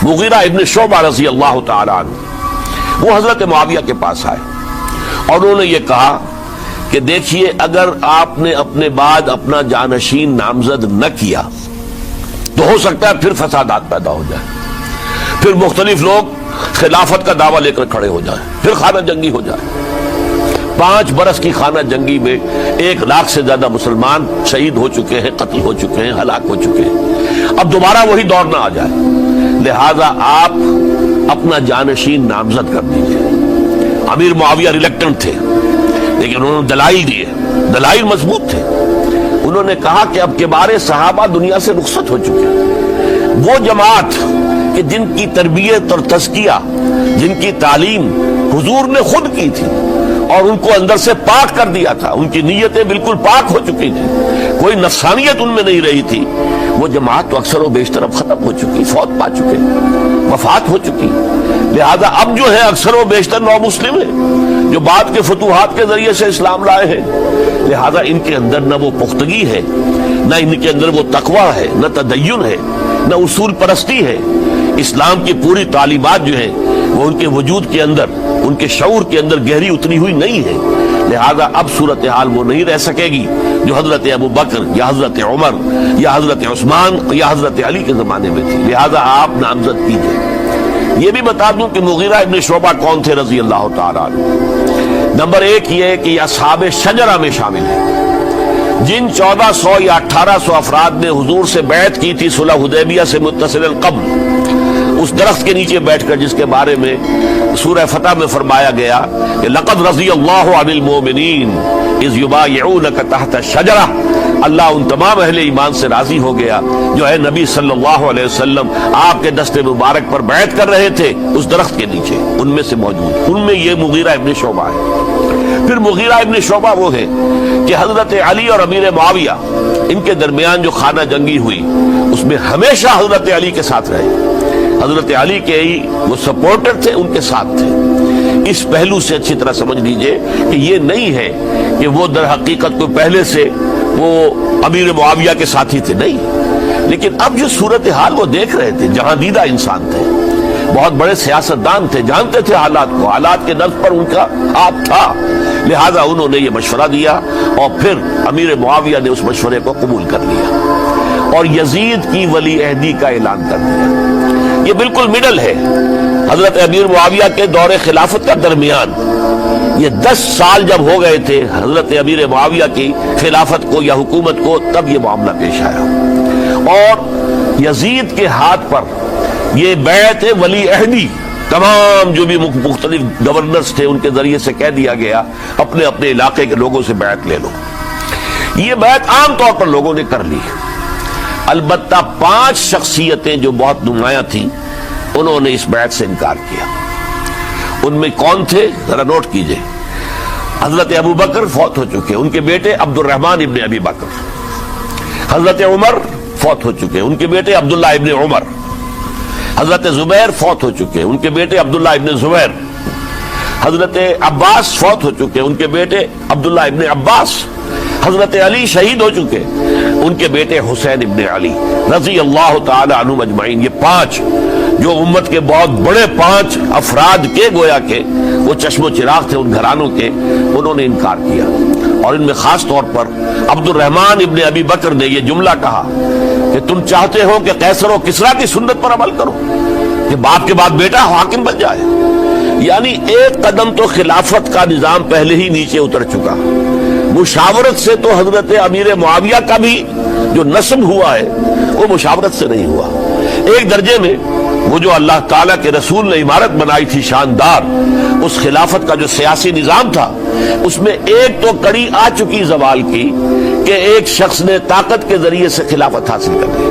مغیرہ ابن شعبہ رضی اللہ تعالی عنہ وہ حضرت معاویہ کے پاس آئے اور انہوں نے یہ کہا کہ دیکھیے اگر آپ نے اپنے بعد اپنا جانشین نامزد نہ کیا تو ہو سکتا ہے پھر فسادات پیدا ہو جائے، پھر مختلف لوگ خلافت کا دعویٰ لے کر کھڑے ہو جائیں، پھر خانہ جنگی ہو جائے۔ 5 برس کی خانہ جنگی میں 1 لاکھ سے زیادہ مسلمان شہید ہو چکے ہیں، قتل ہو چکے ہیں، ہلاک ہو چکے ہیں۔ اب دوبارہ وہی دور نہ آ جائے، لہذا آپ اپنا جانشین نامزد کر دیجئے۔ امیر معاویہ ریلیکٹنٹ تھے لیکن انہوں نے دلائل دیے، دلائل مضبوط تھے۔ انہوں نے کہا کہ اب کبار صحابہ دنیا سے رخصت ہو چکے ہیں، وہ جماعت کہ جن کی تربیت اور تزکیہ، جن کی تعلیم حضور نے خود کی تھی اور ان کو اندر سے پاک کر دیا تھا، ان کی نیتیں بالکل پاک ہو چکی تھی، کوئی نفسانیت ان میں نہیں رہی تھی، وہ جماعت تو اکثر و بیشتر اب ختم ہو چکی، فوت پا چکے، وفات ہو چکی۔ لہذا اب جو ہے اکثر و بیشتر نو مسلم ہیں جو بعد کے فتوحات کے ذریعے سے اسلام لائے ہیں، لہذا ان کے اندر نہ وہ پختگی ہے، نہ ان کے اندر وہ تقویٰ ہے، نہ تدین ہے، نہ اصول پرستی ہے۔ اسلام کی پوری تعلیمات جو ہیں وہ ان کے وجود کے اندر، ان کے شعور کے اندر گہری اتری ہوئی نہیں ہے، لہذا اب صورتحال وہ نہیں رہ سکے گی جو حضرت ابو بکر یا حضرت عمر یا حضرت عثمان یا حضرت علی کے زمانے میں تھی، لہذا آپ نامزد کیجئے۔ یہ بھی بتا دوں کہ مغیرہ ابن شعبہ کون تھے رضی اللہ تعالیٰ عنہ۔ نمبر 1 یہ ہے کہ یہ اصحاب شجرہ میں شامل ہیں، جن 1400 یا 1800 افراد نے حضور سے بیعت کی تھی صلح حدیبیہ سے متصل قبل، اس درخت کے نیچے بیٹھ کر جس کے بارے میں سورہ فتح میں فرمایا گیا کہ لقد رضی اللہ عن المؤمنین اذ یبایعونک تحت الشجرہ، اللہ ان تمام اہل ایمان سے راضی ہو گیا جو ہے نبی صلی اللہ علیہ وسلم آپ کے دست مبارک پر بیعت کر رہے تھے اس درخت کے نیچے، ان میں سے موجود، ان میں یہ مغیرہ ابن شعبہ ہے۔ پھر مغیرہ ابن شعبہ وہ ہے کہ حضرت علی اور امیر معاویہ ان کے درمیان جو خانہ جنگی ہوئی اس میں ہمیشہ حضرت علی کے ساتھ رہے، حضرت علی کے ہی وہ سپورٹر تھے، ان کے ساتھ تھے۔ اس پہلو سے اچھی طرح سمجھ لیجئے کہ یہ نہیں ہے کہ وہ در حقیقت کو پہلے سے وہ امیر معاویہ کے ساتھی تھے، نہیں، لیکن اب جو صورتحال وہ دیکھ رہے تھے، جہاں دیدہ انسان تھے، بہت بڑے سیاستدان تھے، جانتے تھے حالات کو، حالات کے نقض پر ان کا ہاتھ تھا، لہذا انہوں نے یہ مشورہ دیا اور پھر امیر معاویہ نے اس مشورے کو قبول کر لیا اور یزید کی ولی عہدی کا اعلان کر دیا۔ یہ بالکل مڈل ہے، حضرت امیر معاویہ کے دور خلافت کا درمیان، یہ 10 سال جب ہو گئے تھے حضرت امیر معاویہ کی خلافت کو یا حکومت کو، تب یہ معاملہ پیش آیا اور یزید کے ہاتھ پر یہ بیعت ولی عہدی، تمام جو بھی مختلف گورنرز تھے ان کے ذریعے سے کہہ دیا گیا اپنے اپنے علاقے کے لوگوں سے بیعت لے لو۔ یہ بیعت عام طور پر لوگوں نے کر لی، البتہ 5 شخصیتیں جو بہت نمایاں تھیں انہوں نے اس بیعت سے انکار کیا۔ ان میں کون تھے ذرا نوٹ کیجئے۔ حضرت ابو بکر فوت ہو چکے، ان کے بیٹے عبد الرحمن ابن ابی بکر۔ حضرت عمر فوت ہو چکے، ان کے بیٹے عبداللہ ابن عمر۔ حضرت زبیر فوت ہو چکے، ان کے بیٹے عبداللہ ابن زبیر۔ حضرت عباس فوت ہو چکے، ان کے بیٹے عبداللہ ابن عباس۔ حضرت علی شہید ہو چکے، ان کے بیٹے حسین ابن علی رضی اللہ تعالی عنہم اجمعین۔ یہ 5 جو امت کے بہت بڑے 5 افراد کے گویا کے وہ چشم و چراغ تھے ان گھرانوں کے، انہوں نے انکار کیا، اور ان میں خاص طور پر عبد الرحمن ابن ابی بکر نے یہ جملہ کہا کہ تم چاہتے ہو کہ قیصر و کسریٰ کی سنت پر عمل کرو کہ باپ کے بعد بیٹا حاکم بن جائے، یعنی ایک قدم تو خلافت کا نظام پہلے ہی نیچے اتر چکا۔ مشاورت سے تو حضرت امیر معاویہ کا بھی جو نسب ہوا ہے وہ مشاورت سے نہیں ہوا، ایک درجے میں وہ جو اللہ تعالیٰ کے رسول نے عمارت بنائی تھی شاندار، اس خلافت کا جو سیاسی نظام تھا اس میں ایک تو کڑی آ چکی زوال کی کہ ایک شخص نے طاقت کے ذریعے سے خلافت حاصل کر لی،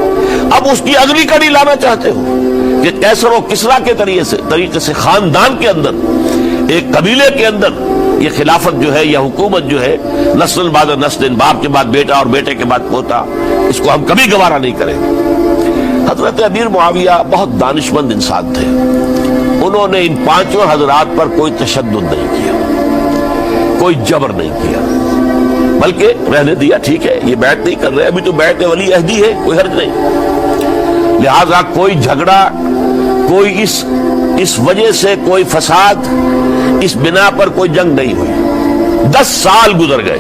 اب اس کی اگلی کڑی لانا چاہتے ہو کہ قیصر و کسریٰ کے طریقے سے خاندان کے اندر، ایک قبیلے کے اندر یہ خلافت جو ہے یا حکومت جو ہے نسل بعد نسل، باپ کے بعد بیٹا اور بیٹے کے بعد پوتا، اس کو ہم کبھی گوارا نہیں کریں گے۔ حضرت امیر معاویہ بہت دانشمند انسان تھے، انہوں نے ان 5 حضرات پر کوئی تشدد نہیں کیا، کوئی جبر نہیں کیا، بلکہ رہنے دیا، ٹھیک ہے یہ بیعت نہیں کر رہے، ابھی تو بیعت ولی عہدی ہے، کوئی حرج نہیں، لہذا کوئی جھگڑا، کوئی اس وجہ سے کوئی فساد، اس بنا پر کوئی جنگ نہیں ہوئی۔ 10 سال گزر گئے،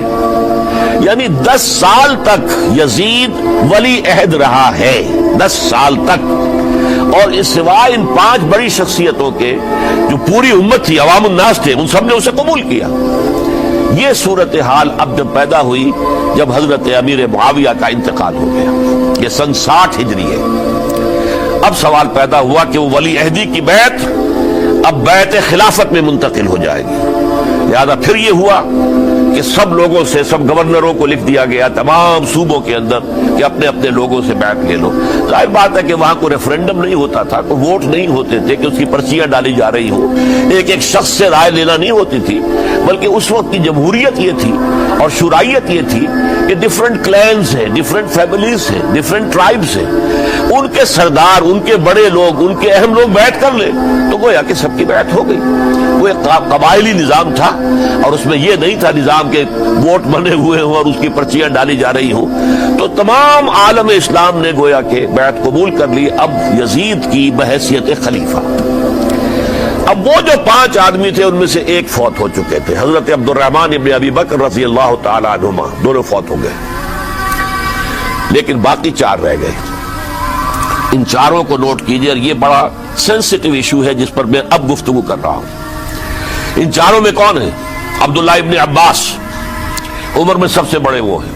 یعنی 10 سال تک یزید ولی عہد رہا ہے، 10 سال تک، اور اس سوائے ان 5 بڑی شخصیتوں کے جو پوری امت تھی، عوام الناس تھے، ان سب نے اسے قبول کیا۔ یہ صورتحال اب جب پیدا ہوئی جب حضرت امیر معاویہ کا انتقال ہو گیا، یہ سن 60 ہجری ہے۔ اب سوال پیدا ہوا کہ وہ ولی عہدی کی بیعت اب بیعت خلافت میں منتقل ہو جائے گی، لہذا پھر یہ ہوا کہ سب لوگوں سے، سب گورنروں کو لکھ دیا گیا تمام صوبوں کے اندر کہ اپنے اپنے لوگوں سے بیعت لے لو۔ ظاہر بات ہے کہ وہاں کوئی ریفرنڈم نہیں ہوتا تھا، کوئی ووٹ نہیں ہوتے تھے کہ اس کی پرچیاں ڈالی جا رہی ہوں، ایک ایک شخص سے رائے لینا نہیں ہوتی تھی، بلکہ اس وقت کی جمہوریت یہ تھی اور شورائیت یہ تھی کہ ڈفرنٹ کلینز ہیں، ڈفرنٹ فیملیز ہیں، ڈفرنٹ ٹرائبز ہیں، ان کے سردار، ان کے بڑے لوگ، ان کے اہم لوگ بیعت کر لیں تو گویا کہ سب کی بیعت ہو گئی۔ وہ ایک قبائلی نظام تھا اور اس میں یہ نہیں تھا نظام کے ووٹ بنے ہوئے ہوں اور اس کی پرچیاں ڈالی جا رہی ہوں، تو تمام عالم اسلام نے گویا کہ بیعت قبول کر لی اب یزید کی بحیثیت خلیفہ۔ اب وہ جو 5 آدمی تھے ان میں سے ایک فوت ہو چکے تھے، حضرت عبد الرحمن ابن ابی بکر رضی اللہ تعالی عنہما، دونوں فوت ہو گئے، لیکن باقی 4 رہ گئے۔ ان 4 کو نوٹ کیجئے، اور یہ بڑا سینسٹیو ایشو ہے جس پر میں اب گفتگو کر رہا ہوں۔ ان 4 میں کون ہیں؟ عبداللہ ابن عباس، عمر میں سب سے بڑے وہ ہیں،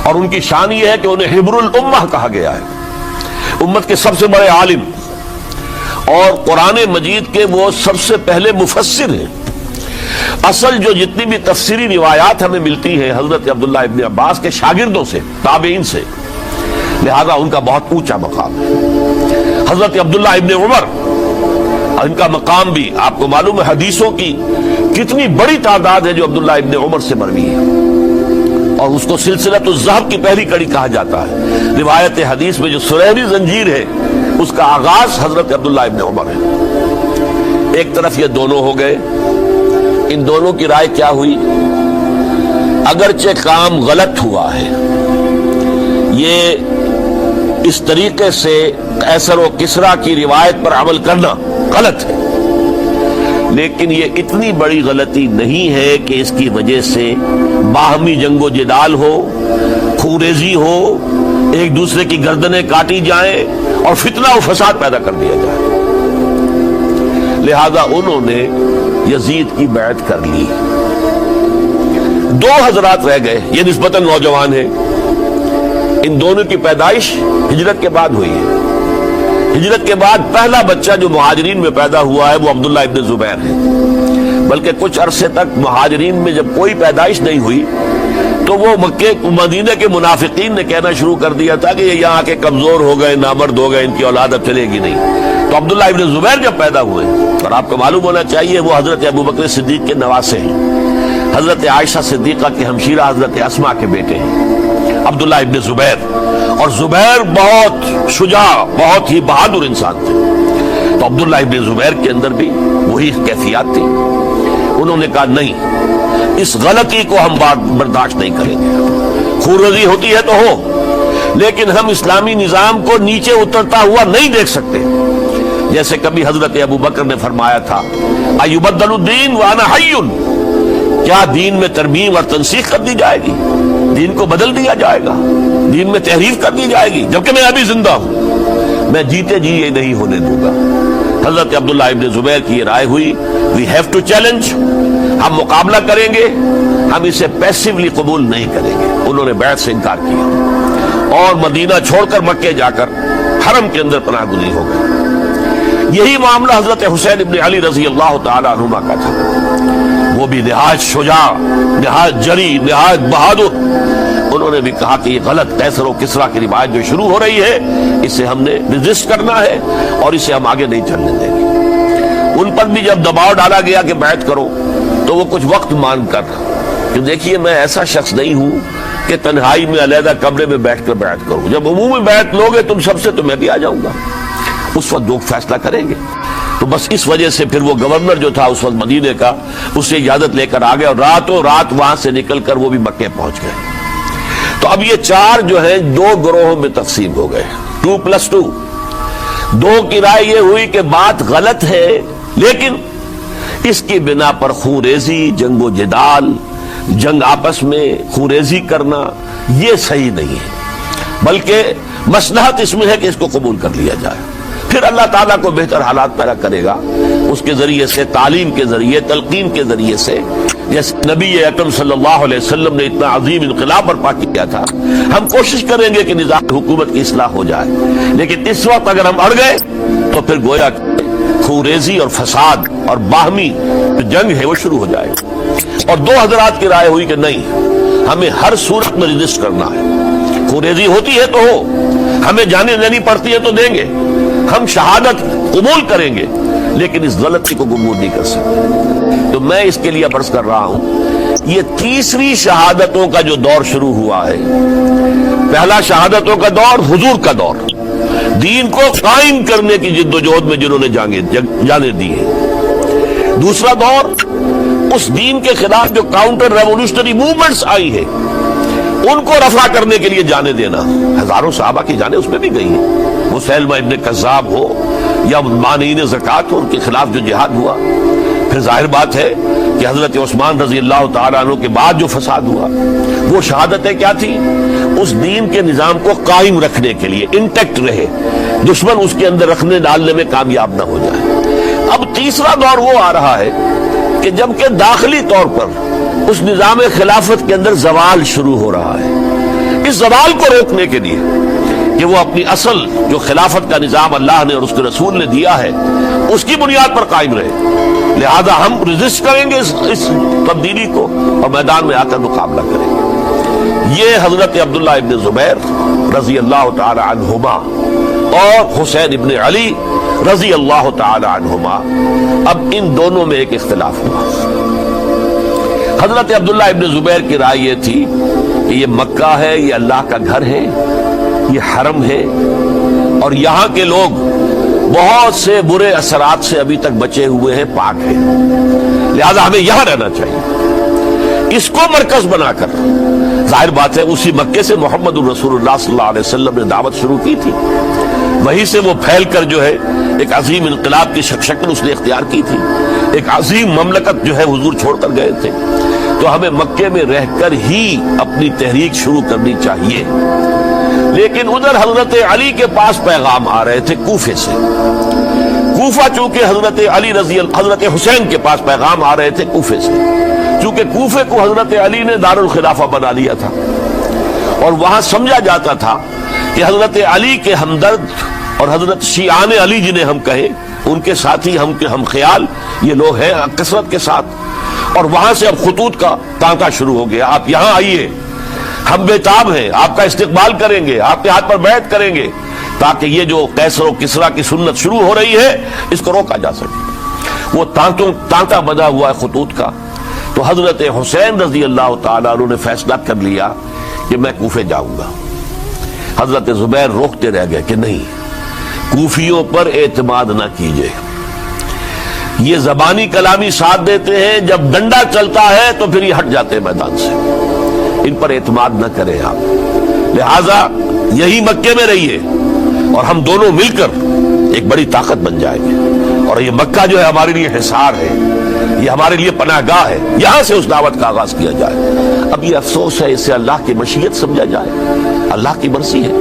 اور ان کی شان یہ ہے کہ انہیں حبر الامہ کہا گیا ہے، امت کے سب سے بڑے عالم، اور قرآن مجید کے وہ سب سے پہلے مفسر ہیں۔ اصل جو جتنی بھی تفسیری روایات ہمیں ملتی ہیں حضرت عبداللہ ابن عباس کے شاگردوں سے، تابعین سے، لہذا ان کا بہت اونچا مقام ہے۔ حضرت عبداللہ ابن عمر، ان کا مقام بھی آپ کو معلوم ہے، حدیثوں کی کتنی بڑی تعداد ہے جو عبداللہ ابن عمر سے مروی ہے، اور اس کو سلسلۃ الذہب کی پہلی کڑی کہا جاتا ہے۔ روایت حدیث میں جو سنہری زنجیر ہے اس کا آغاز حضرت عبداللہ ابن عمر ہے۔ ایک طرف یہ دونوں ہو گئے، ان دونوں کی رائے کیا ہوئی؟ اگرچہ کام غلط ہوا ہے، یہ اس طریقے سے قیصر و کسریٰ کی روایت پر عمل کرنا غلط ہے، لیکن یہ اتنی بڑی غلطی نہیں ہے کہ اس کی وجہ سے باہمی جنگ و جدال ہو، خوریزی ہو، ایک دوسرے کی گردنیں کاٹی جائیں اور فتنہ و فساد پیدا کر دیا جائے۔ لہذا انہوں نے یزید کی بیعت کر لی۔ 2 حضرات رہ گئے، یہ نسبتاً نوجوان ہیں، ان دونوں کی پیدائش ہجرت کے بعد ہوئی ہے۔ ہجرت کے بعد پہلا بچہ جو مہاجرین میں پیدا ہوا ہے وہ عبداللہ ابن زبیر ہے، بلکہ کچھ عرصے تک مہاجرین میں جب کوئی پیدائش نہیں ہوئی تو وہ مکے مدینہ کے منافقین نے کہنا شروع کر دیا تھا کہ یہ یہاں کے کمزور ہو گئے، نامرد ہو گئے، ان کی اولاد اب چلے گی نہیں۔ تو عبداللہ ابن زبیر جب پیدا ہوئے، اور آپ کو معلوم ہونا چاہیے وہ حضرت ابوبکر صدیق کے نواسے ہیں، حضرت عائشہ صدیقہ کے ہمشیرہ حضرت اسماء کے بیٹے ہیں عبداللہ ابن زبیر، اور زبیر بہت شجاع، بہت ہی بہادر انسان تھے۔ تو عبداللہ ابن زبیر کے اندر بھی وہی کیفیات تھی۔ انہوں نے کہا نہیں، اس غلطی کو ہم برداشت نہیں کریں گے، خورزی ہوتی ہے تو ہو، لیکن ہم اسلامی نظام کو نیچے اترتا ہوا نہیں دیکھ سکتے۔ جیسے کبھی حضرت ابوبکر نے فرمایا تھا ایبدل الدین وانا حی، کیا دین میں ترمیم اور تنسیخ کر دی جائے گی؟ دین کو بدل دیا جائے گا، دین میں تحریف کر دی جائے گی، جبکہ میں ابھی زندہ ہوں، میں جیتے جی یہ نہیں ہونے دوں گا۔ حضرت عبداللہ ابن زبیر کی یہ رائے ہوئی، وی ہیو ٹو چیلنج، ہم مقابلہ کریں گے، ہم اسے پیسیولی قبول نہیں کریں گے۔ انہوں نے بیعت سے انکار کیا اور مدینہ چھوڑ کر مکے جا کر حرم کے اندر پناہ گزین ہو گئے۔ یہی معاملہ حضرت حسین ابن علی رضی اللہ تعالی عنہما کا تھا، وہ بھی نہایت شجاع، نہایت جری، نہایت بہادر۔ انہوں نے بھی کہا کہ یہ غلط قیصر و کسریٰ کی روایت جو شروع ہو رہی ہے اسے ہم نے ریزسٹ کرنا ہے اور اسے ہم آگے نہیں چلنے دیں گے۔ ان پر بھی جب دباؤ ڈالا گیا کہ بیعت کرو تو وہ کچھ وقت مانگ کر کہ دیکھیے میں ایسا شخص نہیں ہوں کہ تنہائی میں علیحدہ کمرے میں بیٹھ کر بیعت کروں، جب عمومی بیعت لوگے تم سب سے تو میں بھی آ جاؤں گا، اس وقت لوگ فیصلہ کریں گے۔ تو بس اس وجہ سے پھر وہ گورنر جو تھا اس وقت مدینے کا، اس سے اجازت لے کر آ گئے اور راتوں رات وہاں سے نکل کر وہ بھی مکے پہنچ گئے۔ تو اب یہ 4 جو ہیں 2 گروہوں میں تقسیم ہو گئے، 2+2۔ دو کی رائے یہ ہوئی کہ بات غلط ہے، لیکن اس کی بنا پر خون ریزی، جنگ و جدال، جنگ آپس میں خون ریزی کرنا یہ صحیح نہیں ہے، بلکہ مصلحت اس میں ہے کہ اس کو قبول کر لیا جائے۔ پھر اللہ تعالیٰ کو بہتر حالات پیدا کرے گا اس کے ذریعے سے، تعلیم کے ذریعے، تلقین کے ذریعے سے، جیسے نبی اکرم صلی اللہ علیہ وسلم نے اتنا عظیم انقلاب برپا کیا تھا۔ ہم کوشش کریں گے کہ نظام حکومت کی اصلاح ہو جائے، لیکن اس وقت اگر ہم اڑ گئے تو پھر گویا خون ریزی اور فساد اور باہمی جنگ ہے وہ شروع ہو جائے گا۔ اور دو حضرات کی رائے ہوئی کہ نہیں، ہمیں ہر صورت میں رجسٹ کرنا ہے، خون ریزی ہوتی ہے تو ہو، ہمیں جانیں دینی پڑتی ہے تو دیں گے، ہم شہادت قبول کریں گے، لیکن اس غلطی کو قبول نہیں کر سکتے۔ تو میں اس کے لیے عرض کر رہا ہوں، یہ تیسری شہادتوں کا جو دور شروع ہوا ہے، پہلا شہادتوں کا دور حضور کا دور، دین کو قائم کرنے کی جد و جہد میں جنہوں نے جانیں دی ہے۔ دوسرا دور اس دین کے خلاف جو کاؤنٹر ریولوشنری موومنٹس آئی ہے ان کو رفع کرنے کے لیے جانیں دینا، ہزاروں صحابہ کی جانیں اس میں بھی گئی ہیں، مسیلمہ ابن کذاب ہو یا مانعین زکوٰۃ ہو، ان کے خلاف جو جہاد ہوا۔ پھر ظاہر بات ہے کہ حضرت عثمان رضی اللہ تعالیٰ عنہ کے بعد جو فساد ہوا، وہ شہادتیں کیا تھی؟ اس دین کے نظام کو قائم رکھنے کے لیے، انٹیکٹ رہے، دشمن اس کے اندر رکھنے ڈالنے میں کامیاب نہ ہو جائے۔ اب تیسرا دور وہ آ رہا ہے کہ جبکہ داخلی طور پر اس نظام خلافت کے اندر زوال شروع ہو رہا ہے، اس زوال کو روکنے کے لیے کہ وہ اپنی اصل جو خلافت کا نظام اللہ نے اور اس کے رسول نے دیا ہے اس کی بنیاد پر قائم رہے، لہذا ہم ریزسٹ کریں گے اس تبدیلی کو اور میدان میں آ کر مقابلہ کریں گے۔ یہ حضرت عبداللہ ابن زبیر رضی اللہ تعالی عنہما اور حسین ابن علی رضی اللہ تعالی عنہما، اب ان دونوں میں ایک اختلاف ہوا۔ حضرت عبداللہ ابن زبیر کی رائے یہ تھی کہ یہ مکہ ہے، یہ اللہ کا گھر ہے، یہ حرم ہے، اور یہاں کے لوگ بہت سے برے اثرات سے ابھی تک بچے ہوئے ہیں، پاک ہیں، لہذا ہمیں یہاں رہنا چاہیے۔ اس کو مرکز بنا کر، ظاہر بات ہے اسی مکے سے محمد الرسول اللہ صلی اللہ علیہ وسلم نے دعوت شروع کی تھی، وہیں سے وہ پھیل کر جو ہے ایک عظیم انقلاب کی شکل اس نے اختیار کی تھی، ایک عظیم مملکت جو ہے حضور چھوڑ کر گئے تھے۔ تو ہمیں مکے میں رہ کر ہی اپنی تحریک شروع کرنی چاہیے، لیکن ادھر حضرت علی کے پاس پیغام آ رہے تھے کوفے سے۔ کوفہ چونکہ حضرت حسین کے پاس پیغام آ رہے تھے کوفے سے، چونکہ کوفے کو حضرت علی نے دار الخلافہ بنا لیا تھا، اور وہاں سمجھا جاتا تھا کہ حضرت علی کے ہمدرد اور حضرت شیعان علی جنہیں ہم کہیں، ان کے ساتھی، ہم خیال یہ لوگ ہیں کثرت کے ساتھ، اور وہاں سے اب خطوط کا تانتا شروع ہو گیا، آپ یہاں آئیے، ہم بےتاب ہیں، آپ کا استقبال کریں گے، آپ کے ہاتھ پر بیعت کریں گے، تاکہ یہ جو قیصر و کسریٰ کی سنت شروع ہو رہی ہے اس کو روکا جا سکے۔ وہ تانتا بنا ہوا ہے خطوط کا۔ تو حضرت حسین رضی اللہ تعالیٰ عنہ نے فیصلہ کر لیا کہ میں کوفے جاؤں گا۔ حضرت زبیر روکتے رہ گئے کہ نہیں، کوفیوں پر اعتماد نہ کیجئے، یہ زبانی کلامی ساتھ دیتے ہیں، جب ڈنڈا چلتا ہے تو پھر یہ ہٹ جاتے ہیں میدان سے، ان پر اعتماد نہ کریں آپ، لہذا یہی مکے میں رہیے اور ہم دونوں مل کر ایک بڑی طاقت بن جائیں گے، اور یہ مکہ جو ہے ہمارے لیے حصار ہے، یہ ہمارے لیے پناہ گاہ ہے، یہاں سے اس دعوت کا آغاز کیا جائے۔ اب یہ افسوس ہے، اسے اللہ کی مشیت سمجھا جائے، اللہ کی مرضی ہے،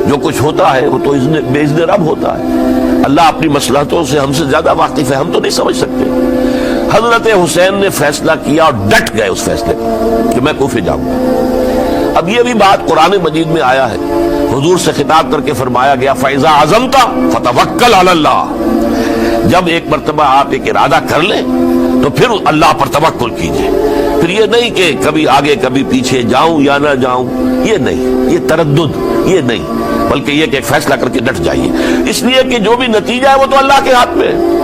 جو کچھ ہوتا ہے وہ تو باذن رب ہوتا ہے، اللہ اپنی مصلحتوں سے ہم سے زیادہ واقف ہے، ہم تو نہیں سمجھ سکتے۔ حضرت حسین نے فیصلہ کیا اور ڈٹ گئے اس فیصلے پر کہ میں کوفے جاؤں گا۔ اب یہ بھی بات قرآن مجید میں آیا ہے، حضور سے خطاب کر کے فرمایا گیا فَإِذَا عَزَمْتَ فَتَوَكَّلْ عَلَى اللَّهِ، جب ایک مرتبہ آپ ایک ارادہ کر لیں تو پھر اللہ پر توکل کیجئے، پھر یہ نہیں کہ کبھی آگے کبھی پیچھے جاؤں یا نہ جاؤں، یہ نہیں، یہ تردد یہ نہیں، بلکہ یہ کہ ایک فیصلہ کر کے ڈٹ جائیے، اس لیے کہ جو بھی نتیجہ ہے وہ تو اللہ کے ہاتھ میں ہے،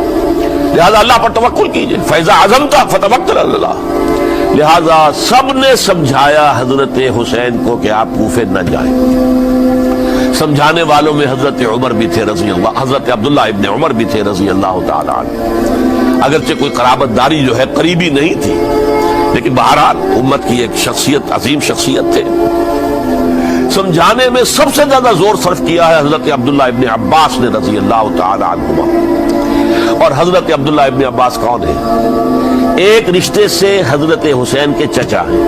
لہذا اللہ پر توکل کیجئے۔ فَإِذَا عَزَمْتَ فَتَوَكَّلْ عَلَى اللَّهِ، لہذا سب نے سمجھایا حضرت حسین کو کہ آپ کوفے نہ جائیں۔ سمجھانے والوں میں حضرت عمر بھی تھے رضی اللہ، حضرت عبداللہ ابن عمر بھی تھے رضی اللہ تعالی عنہ، اگرچہ کوئی قرابت داری جو ہے قریبی نہیں تھی، لیکن بہرحال امت کی ایک شخصیت، عظیم شخصیت تھے۔ سمجھانے میں سب سے زیادہ زور صرف کیا ہے حضرت عبداللہ ابن عباس نے رضی اللہ تعالی عنہما. اور حضرت عبداللہ ابن عباس کون ہے؟ ایک رشتے سے حضرت حسین کے چچا ہیں,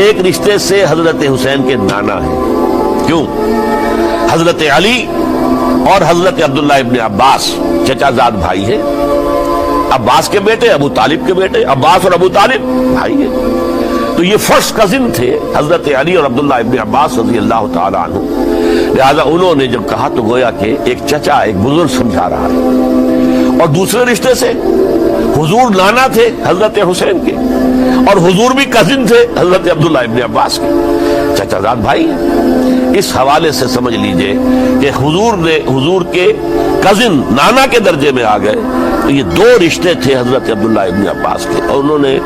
ایک رشتے سے حضرت حسین کے نانا ہیں. کیوں؟ حضرت علی اور حضرت عبداللہ ابن عباس چچا زاد بھائی ہیں. عباس کے بیٹے, ابو طالب کے بیٹے, عباس اور ابو طالب بھائی ہیں. تو یہ فرسٹ کزن تھے حضرت علی اور عبداللہ ابن عباس رضی اللہ تعالیٰ عنہ. لہذا انہوں نے جب کہا تو گویا کہ ایک چچا ایک بزرگ سمجھا رہا ہے. اور دوسرے رشتے سے حضور نانا تھے حضرت حسین کے, اور حضور بھی کزن تھے حضرت عبداللہ ابن عباس کے, چچا زاد بھائی ہیں. اس حوالے سے سمجھ لیجئے کہ حضور کے کزن نانا کے درجے میں آ گئے. تو یہ دو رشتے تھے حضرت عبداللہ ابن عباس کے, اور انہوں نے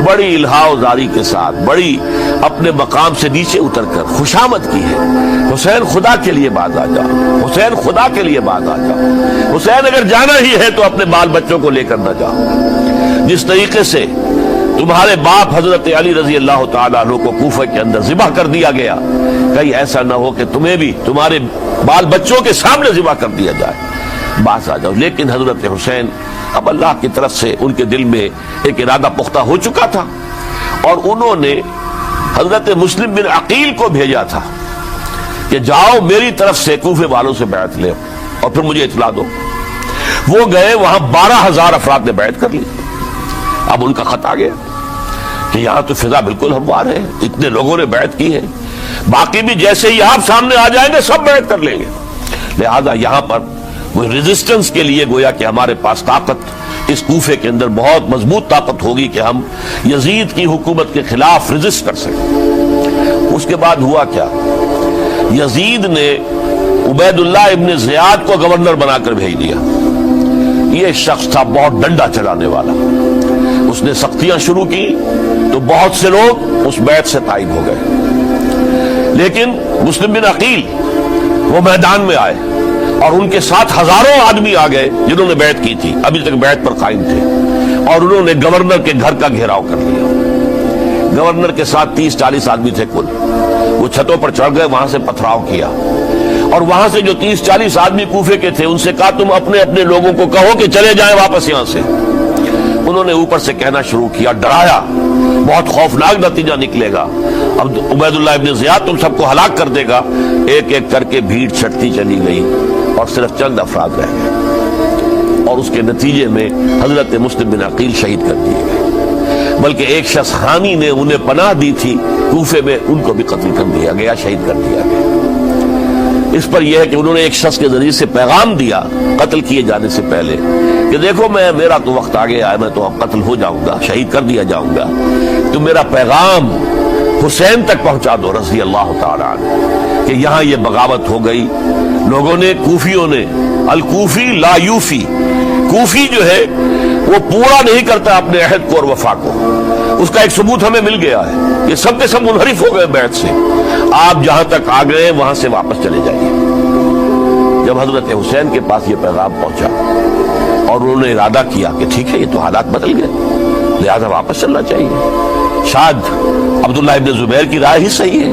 بڑی الہاء زاری کے ساتھ, بڑی اپنے مقام سے نیچے اتر کر خوشامد کی ہے. حسین خدا کے لیے باز آ جاؤ, حسین خدا کے لیے باز آ جاؤ, حسین اگر جانا ہی ہے تو اپنے بال بچوں کو لے کر نہ جاؤ. جس طریقے سے تمہارے باپ حضرت علی رضی اللہ تعالیٰ عنہ کو کوفہ کے اندر ذبح کر دیا گیا, کہیں ایسا نہ ہو کہ تمہیں بھی تمہارے بال بچوں کے سامنے ذبح کر دیا جائے, باز آ جاؤ. لیکن حضرت حسین اب اللہ کی طرف سے ان کے دل میں ایک ارادہ پختہ ہو چکا تھا, اور انہوں نے حضرت مسلم بن عقیل کو بھیجا تھا کہ جاؤ میری طرف سے کوفے والوں سے بیعت لے اور پھر مجھے اطلاع دو. وہ گئے, وہاں 12,000 افراد نے بیعت کر لی. اب ان کا خط آ گیا کہ یہاں تو فضا بالکل ہموار ہے, اتنے لوگوں نے بیعت کی ہے, باقی بھی جیسے ہی آپ سامنے آ جائیں گے سب بیعت کر لیں گے. لہذا یہاں پر وہ ریزسٹنس کے لیے گویا کہ ہمارے پاس طاقت اس کوفے کے اندر بہت مضبوط طاقت ہوگی کہ ہم یزید کی حکومت کے خلاف ریزسٹ کر سکیں. اس کے بعد ہوا کیا؟ یزید نے عبید اللہ ابن زیاد کو گورنر بنا کر بھیج دیا. یہ شخص تھا بہت ڈنڈا چلانے والا. اس نے سختیاں شروع کی تو بہت سے لوگ اس بیعت سے تائب ہو گئے. لیکن مسلم بن عقیل وہ میدان میں آئے, اور ان کے ساتھ ہزاروں آدمی آ گئے جنہوں نے بیعت کی تھی, ابھی تک بیعت پر قائم تھے, اور انہوں نے گورنر کے گھر کا گھیراؤ کر لیا. گورنر کے ساتھ 30-40 آدمی تھے کل. وہ چھتوں پر چڑھ گئے, وہاں سے پتھراؤ کیا, اور وہاں سے جو 30-40 آدمی کوفے کے تھے ان سے کہا تم اپنے اپنے لوگوں کو کہو کہ چلے جائیں واپس یہاں سے. انہوں نے اوپر سے کہنا شروع کیا, ڈرایا, بہت خوفناک نتیجہ نکلے گا, اب عبید اللہ ابن زیاد تم سب کو ہلاک کر دے گا. ایک ایک کر کے بھیڑ چھٹتی چلی گئی اور صرف چند افراد رہ گئے, اور اس کے نتیجے میں حضرت مسلم بن عقیل شہید کر دیے گئے. بلکہ ایک شخص حامی نے انہیں پناہ دی تھی کوفے میں, ان کو بھی قتل کر دیا گیا, شہید کر دیا گیا. اس پر یہ ہے کہ انہوں نے ایک شخص کے ذریعے سے پیغام دیا قتل کیے جانے سے پہلے کہ دیکھو میرا تو وقت آ گیا ہے, میں تو اب قتل ہو جاؤں گا, شہید کر دیا جاؤں گا, تو میرا پیغام حسین تک پہنچا دو رضی اللہ تعالیٰ عنہ کہ یہاں یہ بغاوت ہو گئی. لوگوں نے, کوفیوں نے, الکوفی لا یوفی, کوفی جو ہے وہ پورا نہیں کرتا اپنے عہد کو اور وفا کو. اس کا ایک ثبوت ہمیں مل گیا ہے, یہ سب کے سب منحرف ہو گئے بیعت سے. آپ جہاں تک آ گئے وہاں سے واپس چلے جائیے. جب حضرت حسین کے پاس یہ پیغام پہنچا اور انہوں نے ارادہ کیا کہ ٹھیک ہے یہ تو حالات بدل گئے, لہذا واپس چلنا چاہیے. شاید عبداللہ ابن زبیر کی رائے ہی صحیح ہے,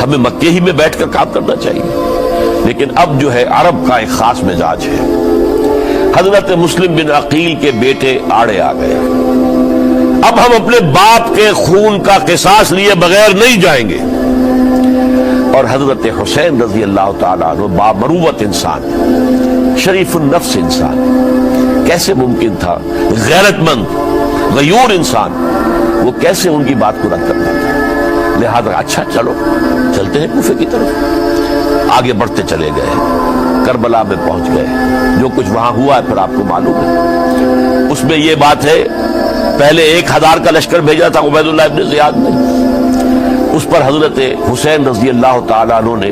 ہمیں مکے ہی میں بیٹھ کر کام کرنا چاہیے. لیکن اب جو ہے عرب کا ایک خاص مزاج ہے. حضرت مسلم بن عقیل کے بیٹے آڑے آ گئے, اب ہم اپنے باپ کے خون کا قصاص لیے بغیر نہیں جائیں گے. اور حضرت حسین رضی اللہ تعالیٰ عنہ بامروت انسان, شریف النفس انسان, کیسے ممکن تھا, غیرت مند غیور انسان, وہ کیسے ان کی بات کو رد کرتا تھا. لہذا اچھا چلو چلتے ہیں کوفے کی طرف. آگے بڑھتے چلے گئے, کربلا میں پہنچ گئے. جو کچھ وہاں ہوا ہے پھر آپ کو معلوم ہے. اس میں یہ بات ہے, پہلے 1000 کا لشکر بھیجا تھا عبید اللہ ابن زیاد نے, اس پر حضرت حسین رضی اللہ تعالیٰ عنہ نے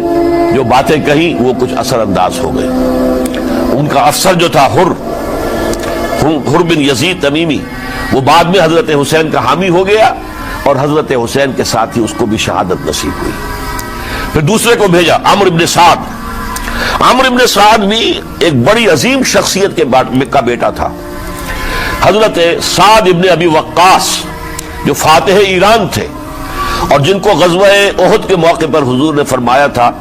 جو باتیں کہیں وہ کچھ اثر انداز ہو گئے. ان کا افسر جو تھا حر بن یزید تمیمی, وہ بعد میں حضرت حسین کا حامی ہو گیا, اور حضرت حسین کے ساتھ ہی اس کو بھی شہادت نصیب ہوئی. پھر دوسرے کو بھیجا عمرو بن سعد. عمرو بن سعد بھی ایک بڑی عظیم شخصیت کا بیٹا تھا. حضرت سعد ابن ابی وقاص جو فاتح ایران تھے, اور جن کو غزوہ احد کے موقع پر حضور نے فرمایا تھا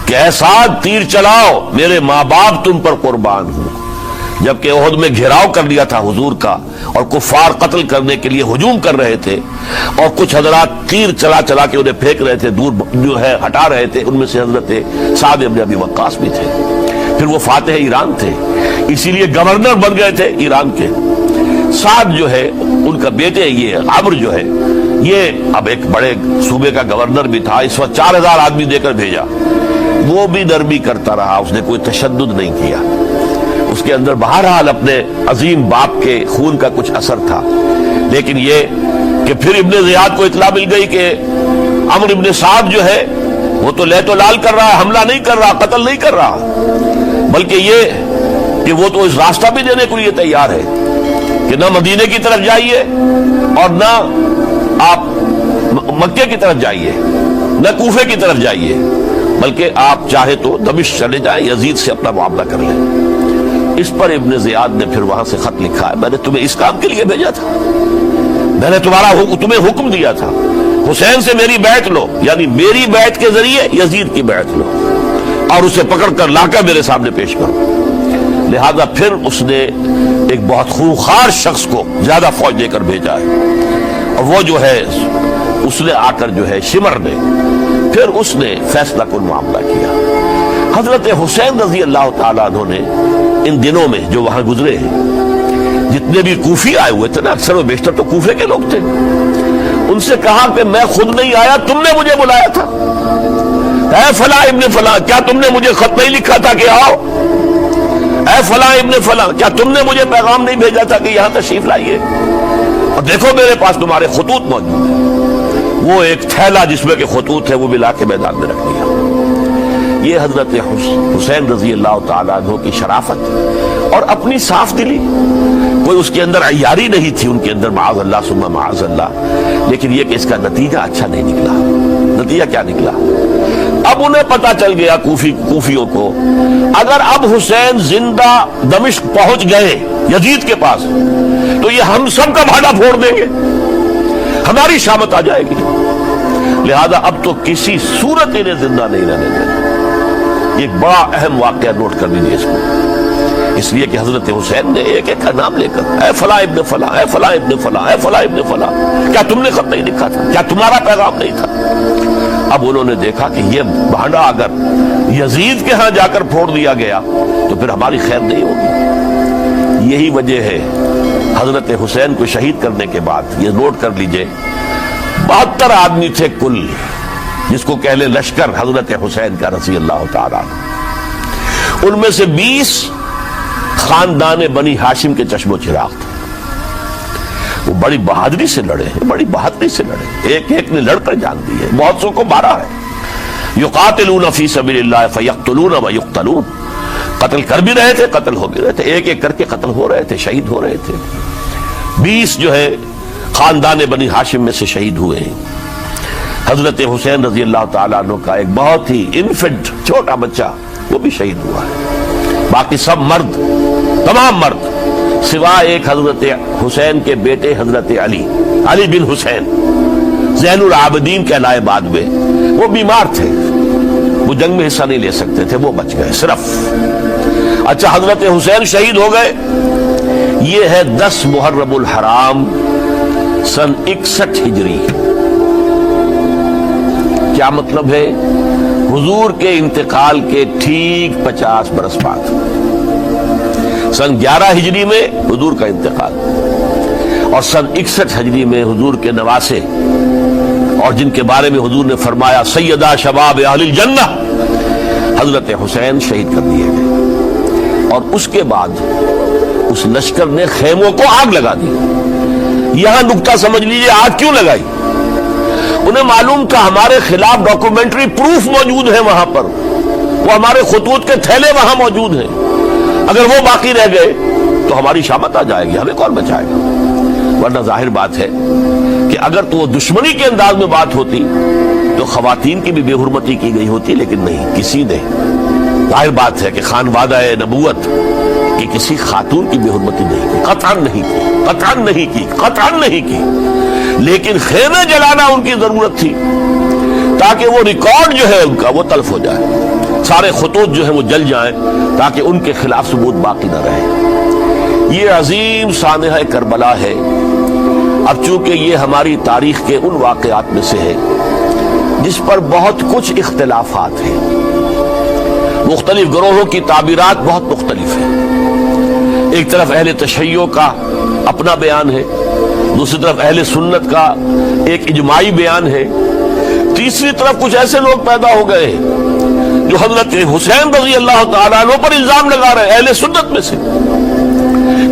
کہ اے سعد تیر چلاؤ، میرے ماں باپ تم پر قربان ہوں، جبکہ احد میں گھیراؤ کر لیا تھا حضور کا اور کفار قتل کرنے کے لیے ہجوم کر رہے تھے، اور کچھ حضرات تیر چلا چلا کے انہیں پھینک رہے تھے، دور جو ہے ہٹا رہے تھے، ان میں سے حضرت سعد بن ابی وقاص بھی تھے۔ پھر وہ فاتح ایران تھے، اسی لیے گورنر بن گئے تھے ایران کے۔ سعد جو ہے ان کا بیٹے، یہ عمرو جو ہے، یہ اب ایک بڑے صوبے کا گورنر بھی تھا، اس وقت 4000 آدمی دے کر بھیجا، وہ بھی نرمی کرتا رہا، اس نے کوئی تشدد نہیں کیا، اس کے اندر بہرحال اپنے عظیم باپ کے خون کا کچھ اثر تھا۔ لیکن یہ کہ پھر ابن زیاد کو اطلاع مل گئی کہ عمرو ابن سعد جو ہے وہ تو لے تو لال کر رہا ہے، حملہ نہیں کر رہا، قتل نہیں کر رہا، بلکہ یہ کہ وہ تو اس راستہ بھی دینے کے لیے تیار ہے کہ نہ مدینے کی طرف جائیے اور نہ آپ مکے کی طرف جائیے، نہ کوفے کی طرف جائیے، بلکہ آپ چاہے تو دمشق چلے جائیں، یزید سے اپنا معاملہ کر لیں۔ اس پر ابن زیاد نے پھر وہاں سے خط لکھا ہے، میں نے تمہیں اس کام کے لیے بھیجا تھا، میں نے تمہیں حکم دیا تھا حسین سے میری بیعت لو، یعنی میری بیعت کے ذریعے یزید کی بیعت لو اور اسے پکڑ کر لا کر میرے سامنے پیش کرو۔ لہذا پھر اس نے ایک بہت خونخوار شخص کو زیادہ فوج دے کر بھیجا ہے، اور وہ جو ہے اس نے آ کر جو ہے شمر نے پھر اس نے فیصلہ کن معاملہ کیا۔ حضرت حسین رضی اللہ تعالیٰ عنہ نے ان دنوں میں جو وہاں گزرے ہیں، جتنے بھی کوفی آئے ہوئے تھے نا، اکثر و بیشتر تو کوفے کے لوگ تھے، ان سے کہا کہ میں خود نہیں آیا، تم نے مجھے بلایا تھا، اے فلاں ابن فلاں کیا تم نے مجھے خط نہیں لکھا تھا کہ آؤ؟ اے فلاں ابن فلاں کیا تم نے مجھے پیغام نہیں بھیجا تھا کہ یہاں تشریف لائیے؟ اور دیکھو میرے پاس تمہارے خطوط موجود ہیں۔ وہ ایک تھیلا جس میں کہ خطوط ہے وہ بھی لا کے میدان میں رکھ دیا۔ یہ حضرت حسین رضی اللہ تعالیٰ عنہ کی شرافت اور اپنی صاف دلی، کوئی اس کے اندر عیاری نہیں تھی ان کے اندر، معاذ اللہ ثم معاذ اللہ، لیکن یہ کہ اس کا نتیجہ اچھا نہیں نکلا۔ نتیجہ کیا نکلا؟ اب انہیں پتا چل گیا کوفیوں کو، اگر اب حسین زندہ دمشق پہنچ گئے یزید کے پاس تو یہ ہم سب کا بھاڑا پھوڑ دیں گے، ہماری شامت آ جائے گی، لہذا اب تو کسی صورت انہیں زندہ نہیں رہنے دینا۔ ایک بڑا اہم واقعہ نوٹ کر لیجیے اس کو، اس لیے کہ حضرت حسین نے ایک ایک کا نام لے کر اے فلاں ابن فلاں، اے فلاں ابن فلاں، اے فلاں ابن فلاں، کیا تم نے خط نہیں لکھا تھا؟ کیا تمہارا پیغام نہیں تھا؟ اب انہوں نے دیکھا کہ یہ بھانڈا اگر یزید کے ہاں جا کر پھوڑ دیا گیا تو پھر ہماری خیر نہیں ہوگی۔ یہی وجہ ہے حضرت حسین کو شہید کرنے کے بعد، یہ نوٹ کر لیجئے، 72 آدمی تھے کل، جس کو کہہ لیں لشکر حضرت حسین کا رضی اللہ تعالیٰ، ان میں سے 20 خاندان بنی ہاشم کے چشم و چراغ تھے۔ وہ بڑی بہادری سے لڑے ہیں، بڑی بہادری سے لڑے، ایک ایک نے لڑ کر جان دی ہے، بہت سو کو مارا ہے۔ یقاتلون فی سبیل اللہ فیقتلون ویقتلون، قتل کر بھی رہے تھے، قتل ہو بھی رہے تھے، ایک ایک کر کے قتل ہو رہے تھے، شہید ہو رہے تھے۔ 20 جو ہے خاندان بنی ہاشم میں سے شہید ہوئے ہیں۔ حضرت حسین رضی اللہ تعالیٰ عنہ کا ایک بہت ہی انفنٹ چھوٹا بچہ وہ بھی شہید ہوا ہے۔ باقی سب مرد، تمام مرد، سوائے ایک حضرت حسین کے بیٹے حضرت علی بن حسین زین العابدین کہلائے بعد میں، وہ بیمار تھے، وہ جنگ میں حصہ نہیں لے سکتے تھے، وہ بچ گئے صرف۔ اچھا، حضرت حسین شہید ہو گئے، یہ ہے 10 محرم الحرام سن 61 ہجری۔ کیا مطلب ہے؟ حضور کے انتقال کے ٹھیک 50 برس بعد، سن 11 ہجری میں حضور کا انتقال، اور سن 61 ہجری میں حضور کے نواسے، اور جن کے بارے میں حضور نے فرمایا سیدہ شباب اہل الجنہ، حضرت حسین شہید کر دیے گئے۔ اور اس کے بعد اس لشکر نے خیموں کو آگ لگا دی۔ یہاں نکتہ سمجھ لیجئے، آگ کیوں لگائی؟ انہیں معلوم تھا ہمارے خلاف ڈاکومنٹری پروف موجود ہے وہاں پر، وہ ہمارے خطوط کے تھیلے وہاں موجود ہیں، اگر وہ باقی رہ گئے تو ہماری شامت آ جائے گی، ہمیں کون بچائے گا؟ ورنہ ظاہر بات ہے کہ اگر تو وہ دشمنی کے انداز میں بات ہوتی تو خواتین کی بھی بے حرمتی کی گئی ہوتی، لیکن نہیں، کسی نے، ظاہر بات ہے کہ خانوادہ نبوت کہ کسی خاتون کی بے حرمتی نہیں کی، قطعاً نہیں کی، قطعاً نہیں کی، قطعاً نہیں کی، لیکن خیمے جلانا ان کی ضرورت تھی تاکہ وہ ریکارڈ جو ہے ان کا وہ تلف ہو جائے، سارے خطوط جو ہیں وہ جل جائیں تاکہ ان کے خلاف ثبوت باقی نہ رہے۔ یہ عظیم سانحہ کربلا ہے۔ اب چونکہ یہ ہماری تاریخ کے ان واقعات میں سے ہے جس پر بہت کچھ اختلافات ہیں، مختلف گروہوں کی تعبیرات بہت مختلف ہیں۔ ایک طرف اہل تشیع کا اپنا بیان ہے، دوسری طرف اہل سنت کا ایک اجماعی بیان ہے، تیسری طرف کچھ ایسے لوگ پیدا ہو گئے جو حضرت حسین رضی اللہ تعالیٰ عنہ پر الزام لگا رہے ہیں اہل سنت میں سے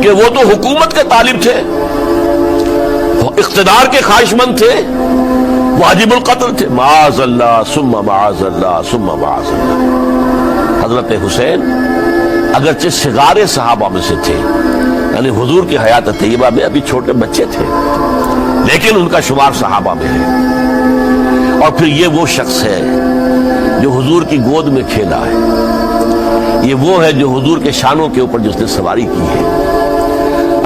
کہ وہ تو حکومت کے طالب تھے، اقتدار کے خواہش مند تھے، واجب القتل تھے۔ معاذ اللہ ثم معاذ اللہ ثم معاذ اللہ۔ حضرت حسین اگرچہ صغار صحابہ میں سے تھے، یعنی حضور کی حیات طیبہ میں ابھی چھوٹے بچے تھے، لیکن ان کا شمار صحابہ میں ہے۔ اور پھر یہ وہ شخص ہے جو حضور کی گود میں کھیلا ہے، یہ وہ ہے جو حضور کے شانوں کے اوپر جس نے سواری کی ہے۔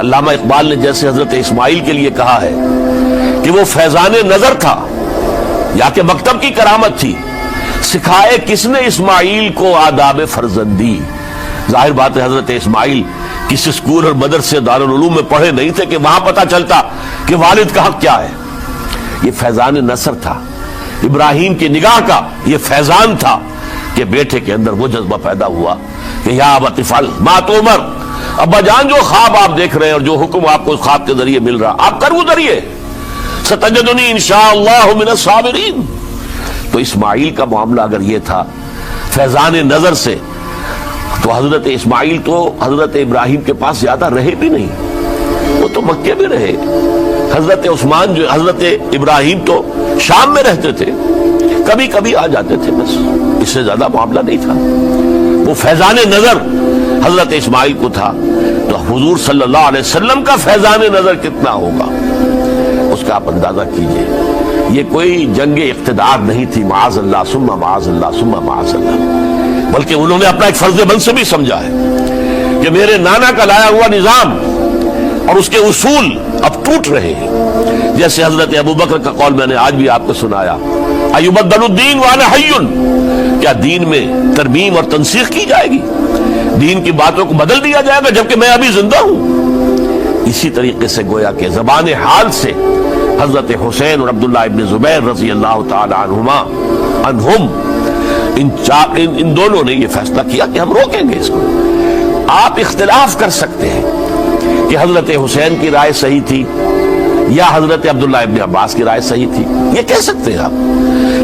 علامہ اقبال نے جیسے حضرت اسماعیل کے لیے کہا ہے کہ وہ فیضان نظر تھا یا کہ مکتب کی کرامت تھی، سکھائے کس نے اسماعیل کو آداب فرزندی۔ ظاہر بات ہے حضرت اسماعیل کسی اسکول اور مدرسے دارالعلوم میں پڑھے نہیں تھے کہ وہاں پتہ چلتا کہ والد کا حق کیا ہے۔ یہ فیضان نصر تھا، ابراہیم کی نگاہ کا یہ فیضان تھا کہ بیٹے کے اندر وہ جذبہ پیدا ہوا کہ یا ابت افعل ما تؤمر، ابا جان جو خواب آپ دیکھ رہے ہیں اور جو حکم آپ کو اس خواب کے ذریعے مل رہا آپ کر گزریے، ستجدنی انشاءاللہ من الصابرین۔ تو اسماعیل کا معاملہ اگر یہ تھا فیضان نظر سے، تو حضرت اسماعیل تو حضرت ابراہیم کے پاس زیادہ رہے بھی نہیں، وہ تو مکے میں رہے۔ حضرت عثمان جو حضرت ابراہیم تو شام میں رہتے تھے، کبھی کبھی آ جاتے تھے، بس اس سے زیادہ معاملہ نہیں تھا۔ وہ فیضان نظر حضرت اسماعیل کو تھا، تو حضور صلی اللہ علیہ وسلم کا فیضان نظر کتنا ہوگا اس کا آپ اندازہ کیجئے۔ یہ کوئی جنگ اقتدار نہیں تھی، معاذ اللہ ثم معاذ اللہ ثم معاذ اللہ، بلکہ انہوں نے اپنا ایک فرض منصبی سمجھا ہے کہ میرے نانا کا لایا ہوا نظام اور اس کے اصول اب ٹوٹ رہے ہیں۔ جیسے حضرت ابو بکر کا قول میں نے آج بھی آپ کو سنایا، ایبدل الدین وانا حی، کیا دین میں ترمیم اور تنسیخ کی جائے گی، دین کی باتوں کو بدل دیا جائے گا جبکہ میں ابھی زندہ ہوں۔ اسی طریقے سے گویا کہ زبان حال سے حضرت حسین اور عبداللہ ابن زبیر رضی اللہ تعالی عنہم ان دونوں نے یہ فیصلہ کیا کہ ہم روکیں گے اس کو۔ آپ اختلاف کر سکتے ہیں کہ حضرت حسین کی رائے صحیح تھی یا حضرت عبداللہ ابن عباس کی رائے صحیح تھی، یہ کہہ سکتے ہیں آپ،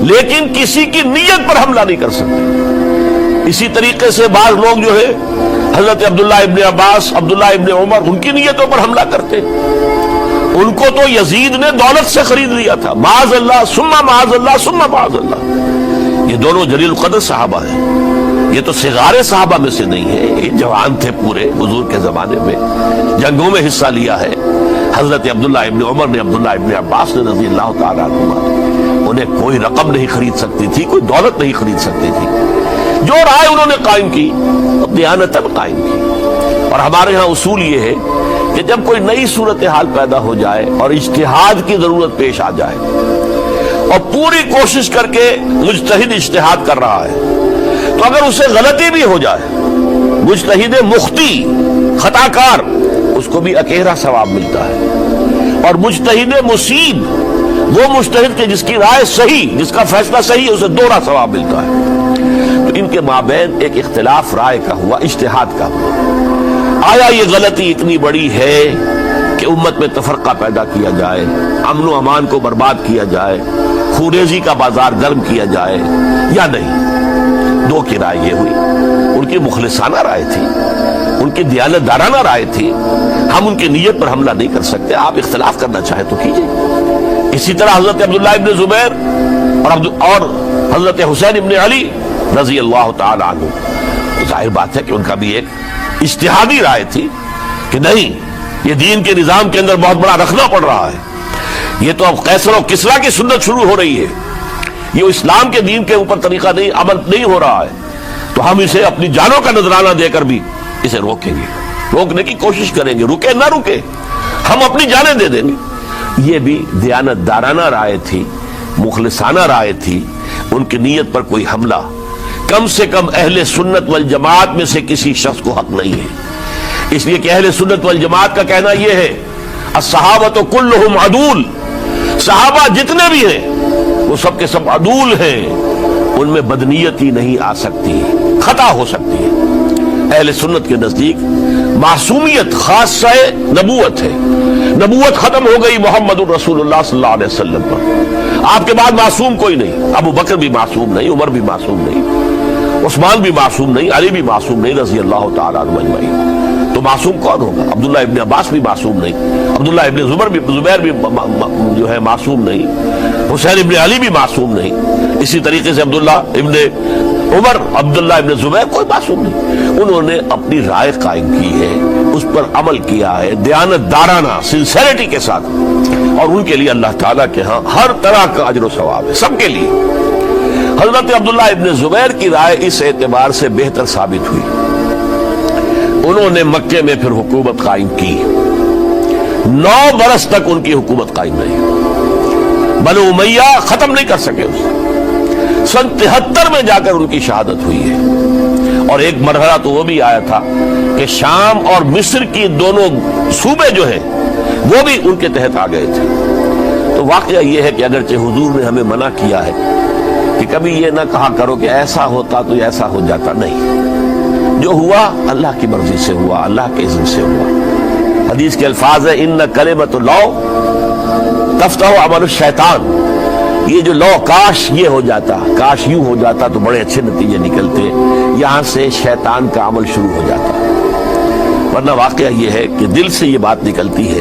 لیکن کسی کی نیت پر حملہ نہیں کر سکتے۔ اسی طریقے سے بعض لوگ جو ہے حضرت عبداللہ ابن عباس، عبداللہ ابن عمر، ان کی نیتوں پر حملہ کرتے۔ ان کو تو یزید نے دولت سے خرید لیا تھا، معاذ اللہ ثم معاذ اللہ ثم معاذ اللہ۔ یہ دونوں جلیل القدر صحابہ ہیں، یہ تو صغار صحابہ میں سے نہیں ہے، یہ جوان تھے پورے حضور کے زمانے میں، جنگوں میں حصہ لیا ہے۔ حضرت عبداللہ ابن عمر نے، عبداللہ ابن عباس نے رضی اللہ تعالیٰ عنہما، انہیں کوئی رقم نہیں خرید سکتی تھی، کوئی دولت نہیں خرید سکتی تھی۔ جو رائے انہوں نے قائم کی دیانتاً قائم کی۔ اور ہمارے ہاں اصول یہ ہے کہ جب کوئی نئی صورتحال پیدا ہو جائے اور اجتہاد کی ضرورت پیش آ جائے اور پوری کوشش کر کے مجتہد اجتہاد کر رہا ہے، تو اگر اسے غلطی بھی ہو جائے، مجتہد مخطی خطا کار، اس کو بھی اکیرا ثواب ملتا ہے، اور مجتہد مصیب وہ مجتہد کے جس کی رائے صحیح، جس کا فیصلہ صحیح ہے، اسے دوہرا ثواب ملتا ہے۔ تو ان کے مابین ایک اختلاف رائے کا ہوا، اجتہاد کا ہوا۔ آیا یہ غلطی اتنی بڑی ہے کہ امت میں تفرقہ پیدا کیا جائے، امن و امان کو برباد کیا جائے، خوریزی کا بازار گرم کیا جائے، یا نہیں؟ دو کی رائے یہ ہوئی، ان کی مخلصانہ رائے تھی، ان کی دیانت دارانہ رائے تھی، ہم ان کی نیت پر حملہ نہیں کر سکتے، آپ اختلاف کرنا چاہیں تو کیجئے۔ اسی طرح حضرت عبداللہ ابن زبیر اور حضرت حسین ابن علی رضی اللہ تعالی عنہ، ظاہر بات ہے کہ ان کا بھی ایک اجتہادی رائے تھی کہ نہیں، یہ دین کے نظام کے اندر بہت بڑا رکھنا پڑ رہا ہے، یہ تو اب قیصر و کسریٰ کی سنت شروع ہو رہی ہے، یہ اسلام کے دین کے اوپر طریقہ نہیں، عمل نہیں ہو رہا ہے، تو ہم اسے اپنی جانوں کا نذرانہ دے کر بھی اسے روکیں گے۔ روکنے کی کوشش کریں گے، رکے نہ رکے ہم اپنی جانیں دے دیں گے۔ یہ بھی دیانت دارانہ رائے تھی، مخلصانہ رائے تھی، ان کی نیت پر کوئی حملہ کم سے کم اہل سنت والجماعت میں سے کسی شخص کو حق نہیں ہے۔ اس لیے کہ اہل سنت والجماعت کا کہنا یہ ہے الصحابۃ کلہم عدول، صحابہ جتنے بھی ہیں وہ سب کے سب عدول ہیں، ان میں بدنیتی نہیں آ سکتی، خطا ہو سکتی ہے۔ اہل سنت کے نزدیک معصومیت خاصہ نبوت ہے، نبوت ختم ہو گئی محمد الرسول اللہ صلی اللہ علیہ وسلم پر، آپ کے بعد معصوم کوئی نہیں، ابو بکر بھی معصوم نہیں، عمر بھی معصوم نہیں، عثمان بھی معصوم نہیں، علی بھی معصوم نہیں رضی اللہ تعالیٰ عنہ اجمعین۔ تو معصوم کون ہوگا؟ عبداللہ ابن عباس بھی معصوم نہیں، عبداللہ ابن زبیر بھی جو ہے معصوم نہیں، حسین ابن علی بھی معصوم نہیں، اسی طریقے سے عبداللہ ابن عمر، عبداللہ ابن زبیر کوئی معصوم نہیں۔ انہوں نے اپنی رائے قائم کی ہے، اس پر عمل کیا ہے دیانت دارانہ سنسیریٹی کے ساتھ، اور ان کے لیے اللہ تعالیٰ کے ہاں ہر طرح کا اجر و ثواب ہے سب کے لیے۔ حضرت عبداللہ ابن زبیر کی رائے اس اعتبار سے بہتر ثابت ہوئی، انہوں نے مکے میں پھر حکومت قائم کی، 9 برس تک ان کی حکومت قائم رہی، بنو امیہ ختم نہیں کر سکے اسے۔ سن 73 میں جا کر ان کی شہادت ہوئی ہے، اور ایک مرحلہ تو وہ بھی آیا تھا کہ شام اور مصر کی دونوں صوبے جو ہیں وہ بھی ان کے تحت آ گئے تھے۔ تو واقعہ یہ ہے کہ اگرچہ حضور نے ہمیں منع کیا ہے کہ کبھی یہ نہ کہا کرو کہ ایسا ہوتا تو ایسا ہو جاتا، نہیں، جو ہوا اللہ کی مرضی سے ہوا، اللہ کے اذن سے ہوا۔ حدیث کے الفاظ ہے ان کلمۃ اللہ تفتح عمل الشیطان، یہ جو لو کاش یہ ہو جاتا، کاش یوں ہو جاتا تو بڑے اچھے نتیجے نکلتے، یہاں سے شیطان کا عمل شروع ہو جاتا۔ ورنہ واقعہ یہ ہے کہ دل سے یہ بات نکلتی ہے،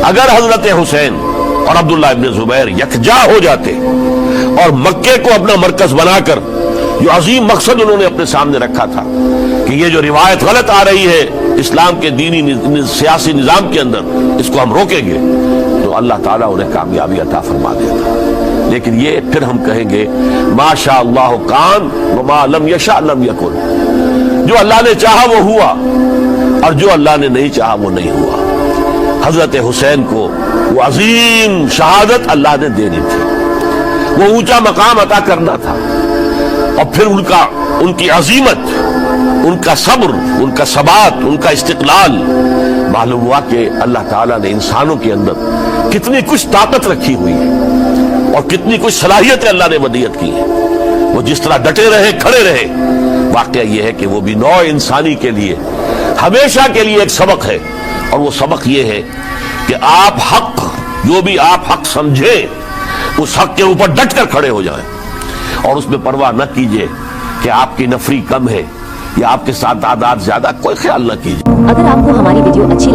اگر حضرت حسین اور عبداللہ ابن زبیر یکجا ہو جاتے اور مکے کو اپنا مرکز بنا کر جو عظیم مقصد انہوں نے اپنے سامنے رکھا تھا کہ یہ جو روایت غلط آ رہی ہے اسلام کے دینی سیاسی نظام کے اندر، اس کو ہم روکیں گے، تو اللہ تعالیٰ انہیں کامیابی عطا فرما دیتا۔ لیکن یہ پھر ہم کہیں گے ما شاء اللہ کان وما لم یشاء لم یکن، جو اللہ نے چاہا وہ ہوا، اور جو اللہ نے نہیں چاہا وہ نہیں ہوا۔ حضرت حسین کو وہ عظیم شہادت اللہ نے دینی تھی، وہ اونچا مقام عطا کرنا تھا، اور پھر ان کی عظیمت، ان کا صبر، ان کا ثبات، ان کا استقلال، معلوم ہوا کہ اللہ تعالیٰ نے انسانوں کے اندر کتنی کچھ طاقت رکھی ہوئی ہے اور کتنی کچھ صلاحیتیں اللہ نے ودیعت کی ہے۔ وہ جس طرح ڈٹے رہے، کھڑے رہے، واقعہ یہ ہے کہ وہ بھی نوع انسانی کے لیے ہمیشہ کے لیے ایک سبق ہے، اور وہ سبق یہ ہے کہ آپ حق، جو بھی آپ حق سمجھیں اس حق کے اوپر ڈٹ کر کھڑے ہو جائیں، اور اس میں پرواہ نہ کیجئے کہ آپ کی نفری کم ہے یا آپ کے ساتھ تعداد زیادہ، کوئی خیال نہ کیجئے۔ اگر آپ کو ہماری ویڈیو اچھی